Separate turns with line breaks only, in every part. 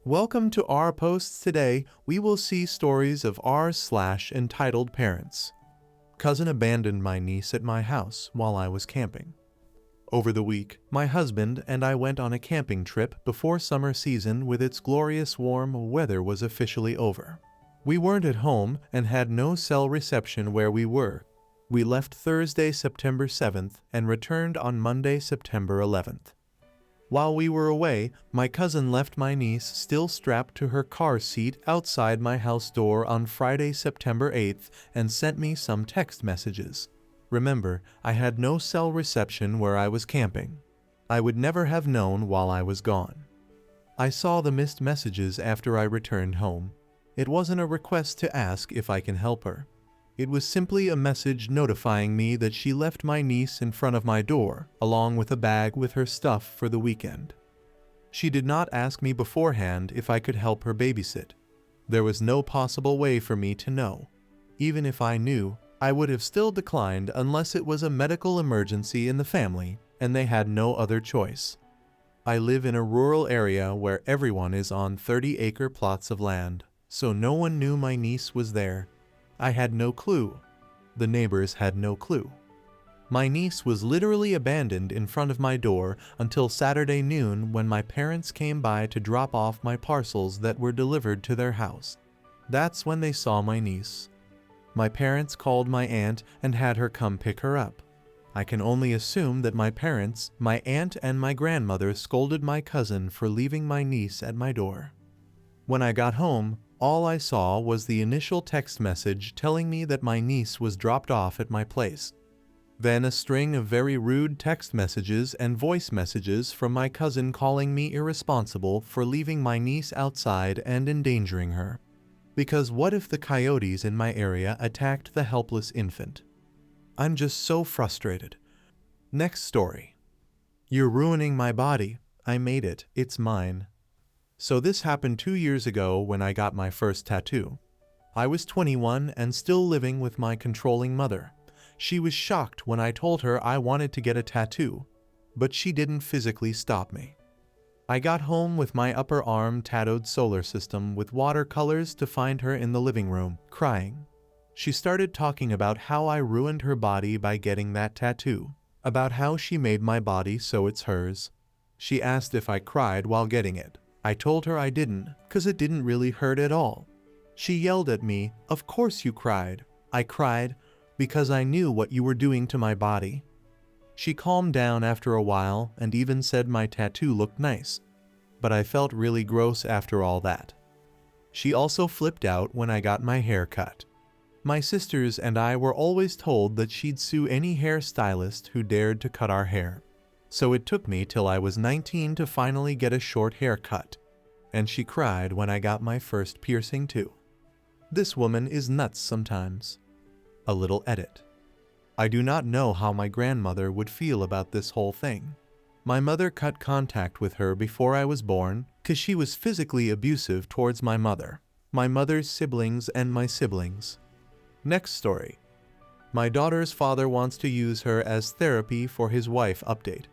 Welcome to our posts. Today, we will see stories of r/entitled parents. Cousin abandoned my niece at my house while I was camping. Over the week, my husband and I went on a camping trip before summer season with its glorious warm weather was officially over. We weren't at home and had no cell reception where we were. We left Thursday, September 7th and returned on Monday, September 11th. While we were away, my cousin left my niece still strapped to her car seat outside my house door on Friday, September 8th and sent me some text messages. Remember, I had no cell reception where I was camping. I would never have known while I was gone. I saw the missed messages after I returned home. It wasn't a request to ask if I can help her. It was simply a message notifying me that she left my niece in front of my door, along with a bag with her stuff for the weekend. She did not ask me beforehand if I could help her babysit. There was no possible way for me to know. Even if I knew, I would have still declined unless it was a medical emergency in the family and they had no other choice. I live in a rural area where everyone is on 30-acre plots of land, so no one knew my niece was there. I had no clue. The neighbors had no clue. My niece was literally abandoned in front of my door until Saturday noon when my parents came by to drop off my parcels that were delivered to their house. That's when they saw my niece. My parents called my aunt and had her come pick her up. I can only assume that my parents, my aunt and my grandmother scolded my cousin for leaving my niece at my door. When I got home, all I saw was the initial text message telling me that my niece was dropped off at my place. Then a string of very rude text messages and voice messages from my cousin calling me irresponsible for leaving my niece outside and endangering her. Because what if the coyotes in my area attacked the helpless infant? I'm just so frustrated. Next story. You're ruining my body. I made it. It's mine. So this happened 2 years ago when I got my first tattoo. I was 21 and still living with my controlling mother. She was shocked when I told her I wanted to get a tattoo, but she didn't physically stop me. I got home with my upper arm tattooed solar system with watercolors to find her in the living room, crying. She started talking about how I ruined her body by getting that tattoo, about how she made my body so it's hers. She asked if I cried while getting it. I told her I didn't, 'cause it didn't really hurt at all. She yelled at me, "Of course you cried." I cried, "Because I knew what you were doing to my body." She calmed down after a while and even said my tattoo looked nice. But I felt really gross after all that. She also flipped out when I got my hair cut. My sisters and I were always told that she'd sue any hairstylist who dared to cut our hair. So it took me till I was 19 to finally get a short haircut. And she cried when I got my first piercing too. This woman is nuts sometimes. A little edit. I do not know how my grandmother would feel about this whole thing. My mother cut contact with her before I was born, 'cause she was physically abusive towards my mother, my mother's siblings and my siblings. Next story. My daughter's father wants to use her as therapy for his wife update.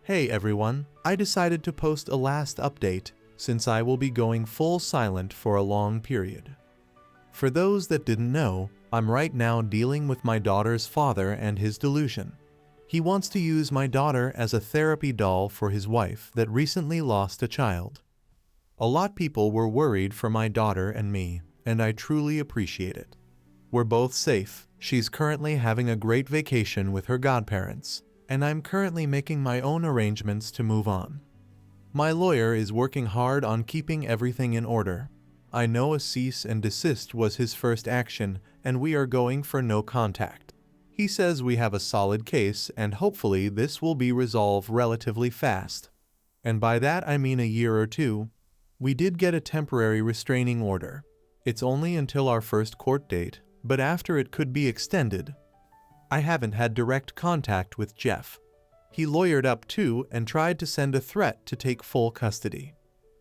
Hey everyone, I decided to post a last update since I will be going full silent for a long period. For those that didn't know, I'm right now dealing with my daughter's father and his delusion. He wants to use my daughter as a therapy doll for his wife that recently lost a child. A lot of people were worried for my daughter and me, and I truly appreciate it. We're both safe. She's currently having a great vacation with her godparents, and I'm currently making my own arrangements to move on. My lawyer is working hard on keeping everything in order. I know a cease and desist was his first action, and we are going for no contact. He says we have a solid case, and hopefully this will be resolved relatively fast. And by that I mean a year or two. We did get a temporary restraining order. It's only until our first court date, but after it could be extended. I haven't had direct contact with Jeff. He lawyered up too and tried to send a threat to take full custody.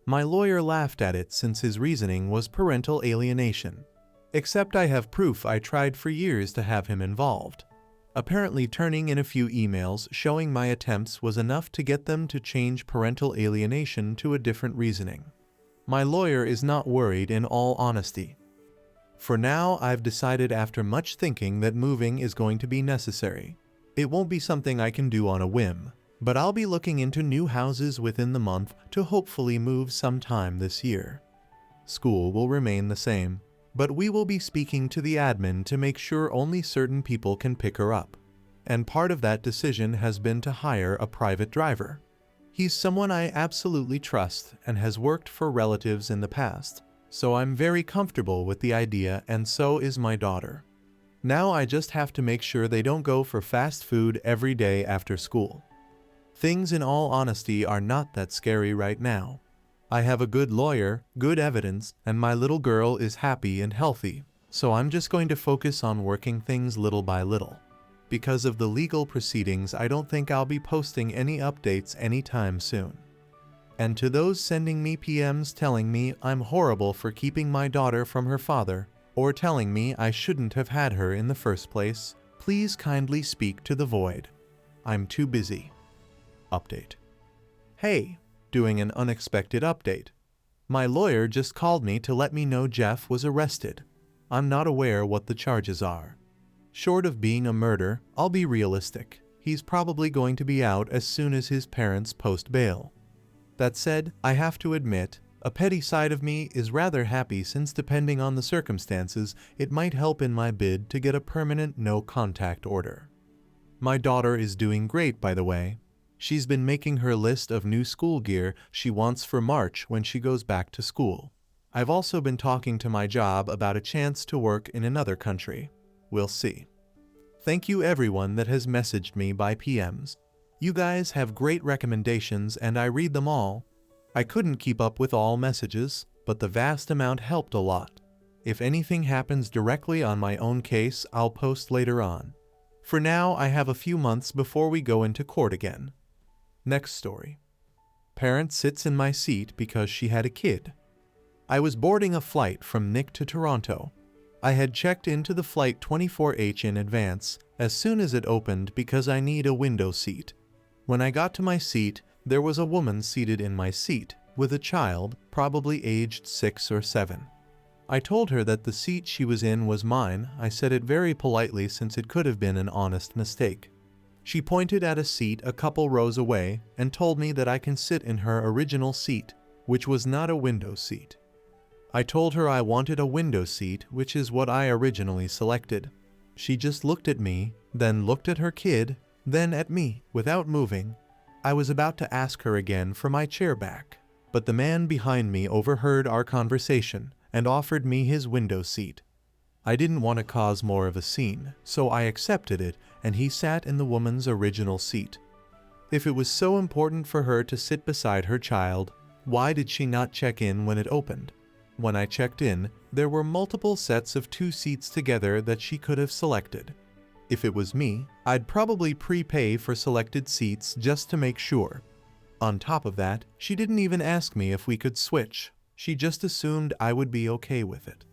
My lawyer laughed at it since his reasoning was parental alienation. Except I have proof I tried for years to have him involved. Apparently turning in a few emails showing my attempts was enough to get them to change parental alienation to a different reasoning. My lawyer is not worried in all honesty. For now, I've decided after much thinking that moving is going to be necessary. It won't be something I can do on a whim, but I'll be looking into new houses within the month to hopefully move sometime this year. School will remain the same, but we will be speaking to the admin to make sure only certain people can pick her up. And part of that decision has been to hire a private driver. He's someone I absolutely trust and has worked for relatives in the past, so I'm very comfortable with the idea, and so is my daughter. Now I just have to make sure they don't go for fast food every day after school. Things in all honesty are not that scary right now. I have a good lawyer, good evidence, and my little girl is happy and healthy, so I'm just going to focus on working things little by little. Because of the legal proceedings, I don't think I'll be posting any updates anytime soon. And to those sending me PMs telling me I'm horrible for keeping my daughter from her father, or telling me I shouldn't have had her in the first place, please kindly speak to the void. I'm too busy. Update. Hey, doing an unexpected update. My lawyer just called me to let me know Jeff was arrested. I'm not aware what the charges are. Short of being a murder, I'll be realistic. He's probably going to be out as soon as his parents post bail. That said, I have to admit, a petty side of me is rather happy since depending on the circumstances, it might help in my bid to get a permanent no-contact order. My daughter is doing great, by the way. She's been making her list of new school gear she wants for March when she goes back to school. I've also been talking to my job about a chance to work in another country. We'll see. Thank you everyone that has messaged me by PMs. You guys have great recommendations and I read them all. I couldn't keep up with all messages, but the vast amount helped a lot. If anything happens directly on my own case, I'll post later on. For now, I have a few months before we go into court again. Next story. Parent sits in my seat because she had a kid. I was boarding a flight from Nick to Toronto. I had checked into the flight 24H in advance as soon as it opened because I need a window seat. When I got to my seat, there was a woman seated in my seat with a child, probably aged 6 or 7. I told her that the seat she was in was mine. I said it very politely since it could have been an honest mistake. She pointed at a seat a couple rows away and told me that I can sit in her original seat, which was not a window seat. I told her I wanted a window seat, which is what I originally selected. She just looked at me, then looked at her kid, then at me, without moving. I was about to ask her again for my chair back, but the man behind me overheard our conversation and offered me his window seat. I didn't want to cause more of a scene, so I accepted it and he sat in the woman's original seat. If it was so important for her to sit beside her child, why did she not check in when it opened? When I checked in, there were multiple sets of 2 seats together that she could have selected. If it was me, I'd probably prepay for selected seats just to make sure. On top of that, she didn't even ask me if we could switch. She just assumed I would be okay with it.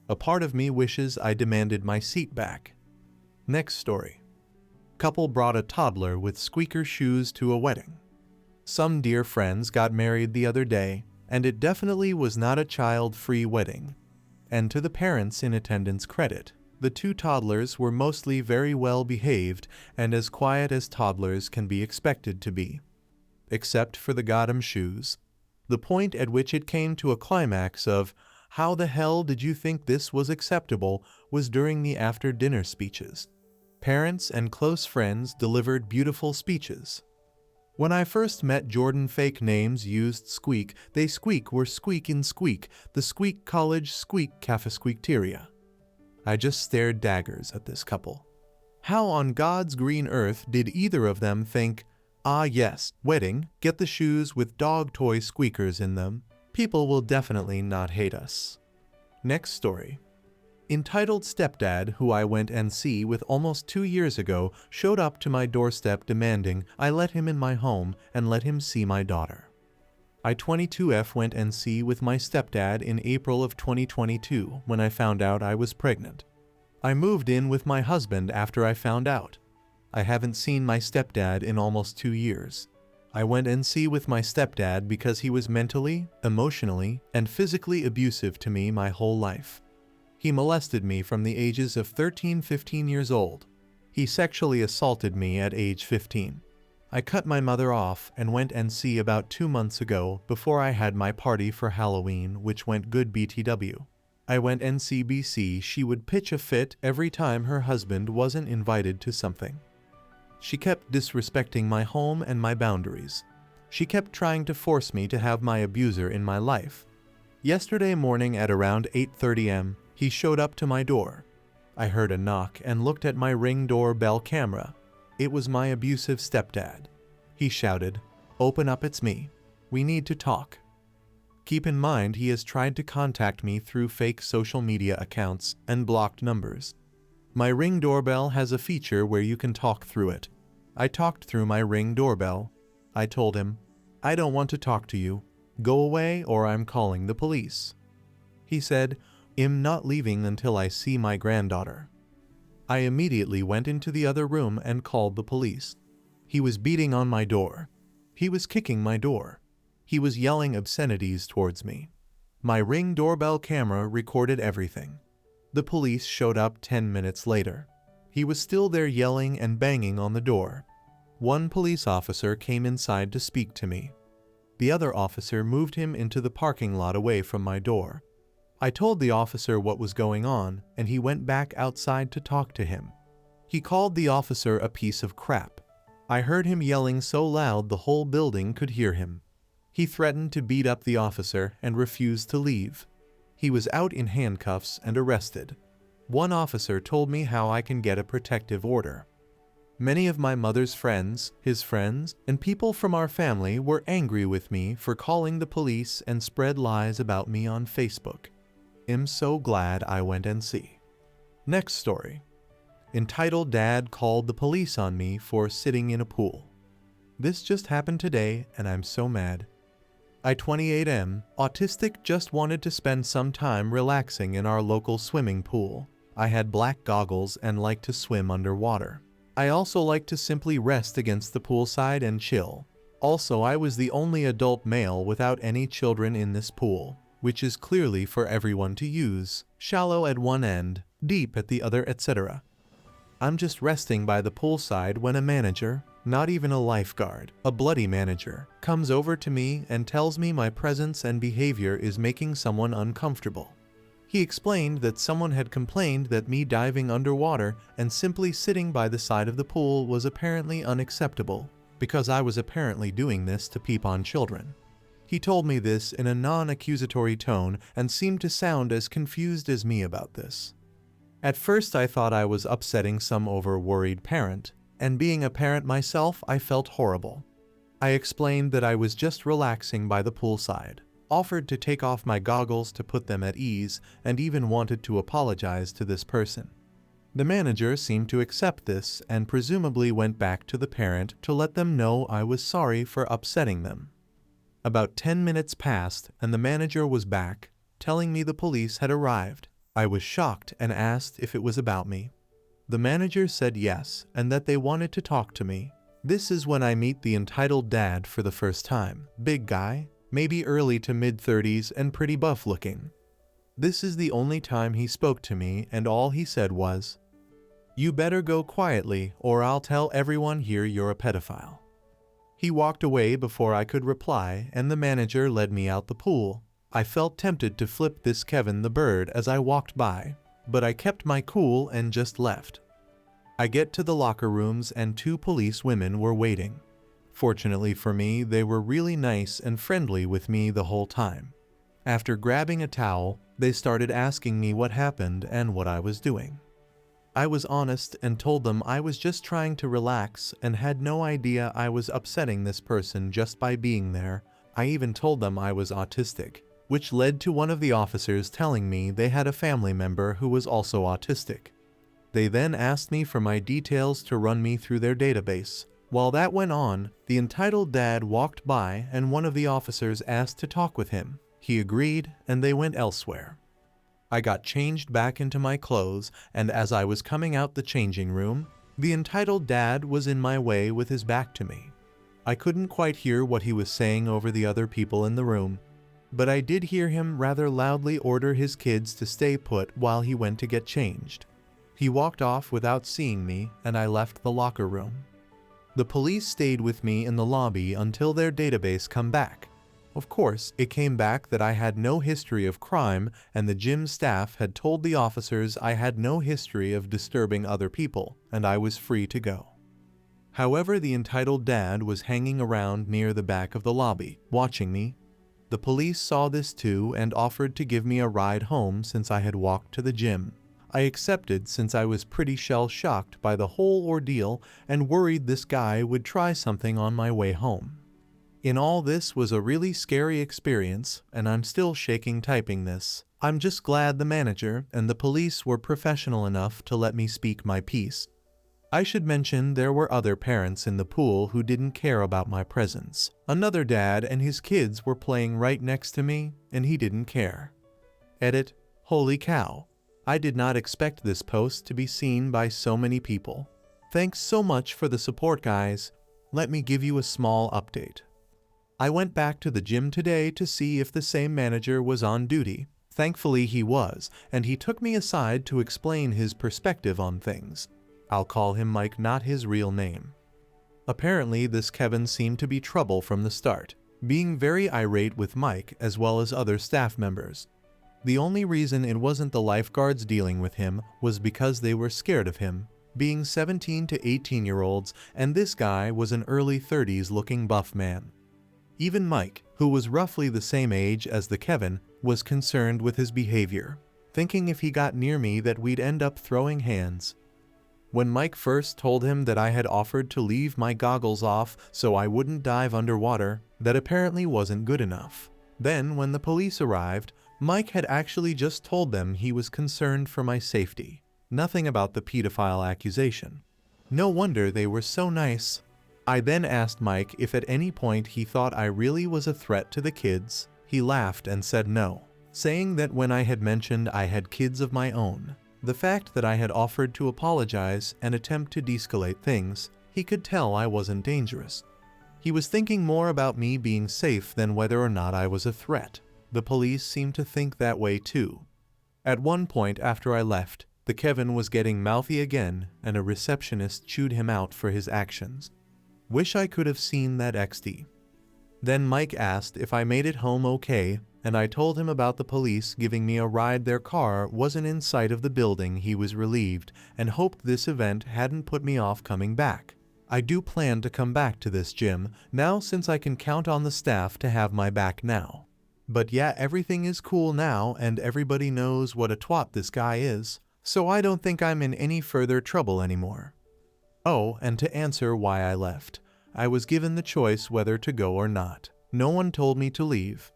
A part of me wishes I demanded my seat back. Next story. Couple brought a toddler with squeaker shoes to a wedding. Some dear friends got married the other day, and it definitely was not a child-free wedding. And to the parents in attendance credit, the 2 toddlers were mostly very well behaved and as quiet as toddlers can be expected to be. Except for the goddamn shoes. The point at which it came to a climax of, "How the hell did you think this was acceptable?" was during the after-dinner speeches. Parents and close friends delivered beautiful speeches. When I first met Jordan, fake names used squeak, they squeak were squeak in squeak, the squeak college squeak cafe squeakteria. I just stared daggers at this couple. How on God's green earth did either of them think, ah yes, wedding, get the shoes with dog toy squeakers in them, people will definitely not hate us. Next story. Entitled stepdad, who I went NC with almost 2 years ago, showed up to my doorstep demanding I let him in my home and let him see my daughter. I 22F went NC with my stepdad in April of 2022 when I found out I was pregnant. I moved in with my husband after I found out. I haven't seen my stepdad in almost 2 years. I went NC with my stepdad because he was mentally, emotionally, and physically abusive to me my whole life. He molested me from the ages of 13-15 years old. He sexually assaulted me at age 15. I cut my mother off and went NC about 2 months ago before I had my party for Halloween, which went good BTW. I went NCBC. She would pitch a fit every time her husband wasn't invited to something. She kept disrespecting my home and my boundaries. She kept trying to force me to have my abuser in my life. Yesterday morning at around 8:30 am, he showed up to my door. I heard a knock and looked at my Ring doorbell camera. It was my abusive stepdad. He shouted, "Open up, it's me. We need to talk." Keep in mind he has tried to contact me through fake social media accounts and blocked numbers. My Ring doorbell has a feature where you can talk through it. I talked through my Ring doorbell. I told him, "I don't want to talk to you. Go away or I'm calling the police." He said, "I'm not leaving until I see my granddaughter." I immediately went into the other room and called the police. He was beating on my door. He was kicking my door. He was yelling obscenities towards me. My Ring doorbell camera recorded everything. The police showed up 10 minutes later. He was still there yelling and banging on the door. One police officer came inside to speak to me. The other officer moved him into the parking lot away from my door. I told the officer what was going on, and he went back outside to talk to him. He called the officer a piece of crap. I heard him yelling so loud the whole building could hear him. He threatened to beat up the officer and refused to leave. He was out in handcuffs and arrested. One officer told me how I can get a protective order. Many of my mother's friends, his friends, and people from our family were angry with me for calling the police and spread lies about me on Facebook. I'm so glad I went NC. Next story. Entitled Dad Called the Police on Me for Sitting in a Pool. This just happened today and I'm so mad. I 28 am, autistic, just wanted to spend some time relaxing in our local swimming pool. I had black goggles and like to swim underwater. I also like to simply rest against the poolside and chill. Also, I was the only adult male without any children in this pool, which is clearly for everyone to use, shallow at one end, deep at the other, etc. I'm just resting by the poolside when a manager, not even a lifeguard, a bloody manager, comes over to me and tells me my presence and behavior is making someone uncomfortable. He explained that someone had complained that me diving underwater and simply sitting by the side of the pool was apparently unacceptable, because I was apparently doing this to peep on children. He told me this in a non-accusatory tone and seemed to sound as confused as me about this. At first I thought I was upsetting some over-worried parent, and being a parent myself, I felt horrible. I explained that I was just relaxing by the poolside, offered to take off my goggles to put them at ease, and even wanted to apologize to this person. The manager seemed to accept this and presumably went back to the parent to let them know I was sorry for upsetting them. About 10 minutes passed and the manager was back, telling me the police had arrived. I was shocked and asked if it was about me. The manager said yes and that they wanted to talk to me. This is when I meet the entitled dad for the first time. Big guy, maybe early to mid-30s and pretty buff looking. This is the only time he spoke to me and all he said was, "You better go quietly or I'll tell everyone here you're a pedophile." He walked away before I could reply and the manager led me out the pool. I felt tempted to flip this Kevin the bird as I walked by, but I kept my cool and just left. I get to the locker rooms and 2 police women were waiting. Fortunately for me, they were really nice and friendly with me the whole time. After grabbing a towel, they started asking me what happened and what I was doing. I was honest and told them I was just trying to relax and had no idea I was upsetting this person just by being there. I even told them I was autistic, which led to one of the officers telling me they had a family member who was also autistic. They then asked me for my details to run me through their database. While that went on, the entitled dad walked by and one of the officers asked to talk with him. He agreed and they went elsewhere. I got changed back into my clothes, and as I was coming out the changing room, the entitled dad was in my way with his back to me. I couldn't quite hear what he was saying over the other people in the room, but I did hear him rather loudly order his kids to stay put while he went to get changed. He walked off without seeing me, and I left the locker room. The police stayed with me in the lobby until their database come back. Of course, it came back that I had no history of crime, and the gym staff had told the officers I had no history of disturbing other people, and I was free to go. However, the entitled dad was hanging around near the back of the lobby, watching me. The police saw this too and offered to give me a ride home since I had walked to the gym. I accepted since I was pretty shell-shocked by the whole ordeal and worried this guy would try something on my way home. In all, this was a really scary experience, and I'm still shaking typing this. I'm just glad the manager and the police were professional enough to let me speak my piece. I should mention there were other parents in the pool who didn't care about my presence. Another dad and his kids were playing right next to me, and he didn't care. Edit: holy cow. I did not expect this post to be seen by so many people. Thanks so much for the support, guys. Let me give you a small update. I went back to the gym today to see if the same manager was on duty. Thankfully he was, and he took me aside to explain his perspective on things. I'll call him Mike, not his real name. Apparently this Kevin seemed to be trouble from the start, being very irate with Mike as well as other staff members. The only reason it wasn't the lifeguards dealing with him was because they were scared of him, being 17 to 18-year-olds, and this guy was an early 30s looking buff man. Even Mike, who was roughly the same age as the Kevin, was concerned with his behavior, thinking if he got near me that we'd end up throwing hands. When Mike first told him that I had offered to leave my goggles off so I wouldn't dive underwater, that apparently wasn't good enough. Then, when the police arrived, Mike had actually just told them he was concerned for my safety. Nothing about the pedophile accusation. No wonder they were so nice. I then asked Mike if at any point he thought I really was a threat to the kids. He laughed and said no, saying that when I had mentioned I had kids of my own, the fact that I had offered to apologize and attempt to de-escalate things, he could tell I wasn't dangerous. He was thinking more about me being safe than whether or not I was a threat. The police seemed to think that way too. At one point after I left, the Kevin was getting mouthy again and a receptionist chewed him out for his actions. Wish I could have seen that XD. Then Mike asked if I made it home okay, and I told him about the police giving me a ride. Their car wasn't in sight of the building. He was relieved and hoped this event hadn't put me off coming back. I do plan to come back to this gym now since I can count on the staff to have my back now. But yeah, everything is cool now and everybody knows what a twat this guy is, so I don't think I'm in any further trouble anymore. Oh, and to answer why I left, I was given the choice whether to go or not. No one told me to leave.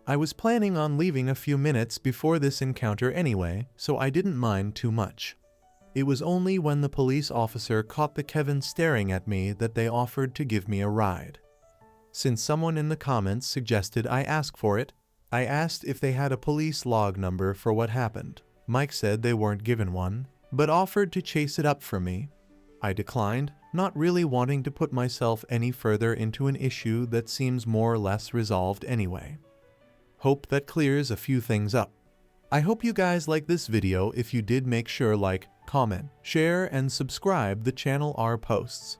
I was planning on leaving a few minutes before this encounter anyway, so I didn't mind too much. It was only when the police officer caught the Kevin staring at me that they offered to give me a ride. Since someone in the comments suggested I ask for it, I asked if they had a police log number for what happened. Mike said they weren't given one, but offered to chase it up for me. I declined, not really wanting to put myself any further into an issue that seems more or less resolved anyway. Hope that clears a few things up. I hope you guys like this video. If you did, make sure like, comment, share, and subscribe the channel. Our posts